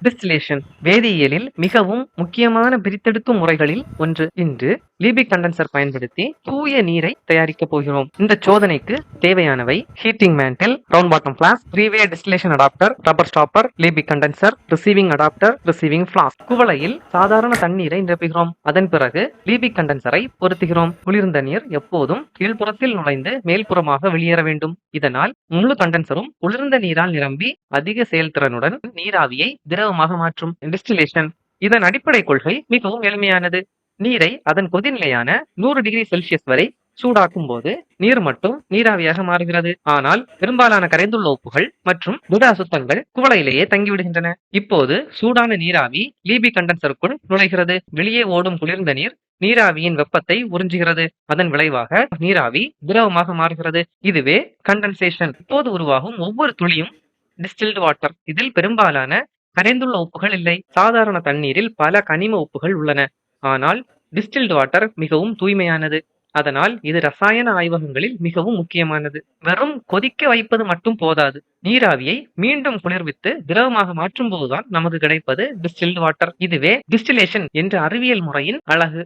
Distillation வேதியியலில் மிகவும் முக்கியமான பிரித்தெடுக்கும் முறைகளில் ஒன்று. இன்று லீபிக் கண்டென்சர் பயன்படுத்தி தூய நீரை தயாரிக்கப் போகிறோம். இந்த சோதனைக்கு தேவையானவை heating mantle, round bottom flask, three way distillation adapter, rubber stopper, Liebig condenser, receiving adapter, receiving flask. குவளையில் சாதாரண தண்ணீரை நிரப்புகிறோம். அதன் பிறகு லீபிக் கண்டென்சரை பொருத்துகிறோம். குளிர்ந்த நீர் எப்போதும் கீழ்ப்புறத்தில் நுழைந்து மேல்புறமாக வெளியேற வேண்டும். இதனால் முழு கண்டென்சரும் குளிர்ந்த நீரால் நிரம்பி அதிக செயல்திறனுடன் நீராவியை திரவமாக மாற்றும். டிஸ்டிலேஷன் இதன் அடிப்படை கொள்கை மிகவும் எளிமையானது. நீரை அதன் கொதிநிலையான 100 டிகிரி செல்சியஸ் வரை சூடாக்கும் போது நீர் மட்டும் நீராவியாக மாறுகிறது. ஆனால் பெரும்பாலான கரைந்துள்ள உப்புகள் மற்றும் திட அசுத்தங்கள் குவளையிலேயே தங்கிவிடுகின்றன. இப்போது சூடான நீராவி லீபி கண்டென்சருக்குள் நுழைகிறது. வெளியே ஓடும் குளிர்ந்த நீர் நீராவியின் வெப்பத்தை உறிஞ்சுகிறது. அதன் விளைவாக நீராவி திரவமாக மாறுகிறது. இதுவே கண்டென்சேஷன். இப்போது உருவாகும் ஒவ்வொரு துளியும் டிஸ்டில்டு வாட்டர். இதில் பெரும்பாலான கரைந்துள்ள உப்புகள் இல்லை. சாதாரண தண்ணீரில் பல கனிம உப்புகள் உள்ளன. ஆனால் டிஸ்டில்டு வாட்டர் மிகவும் தூய்மையானது. அதனால் இது ரசாயன ஆய்வகங்களில் மிகவும் முக்கியமானது. வெறும் கொதிக்க வைப்பது மட்டும் போதாது. நீராவியை மீண்டும் குளிர்வித்து திரவமாக மாற்றும் போதுதான் நமக்கு கிடைப்பது டிஸ்டில்டு வாட்டர். இதுவே டிஸ்டிலேஷன் என்ற அறிவியல் முறையின் அழகு.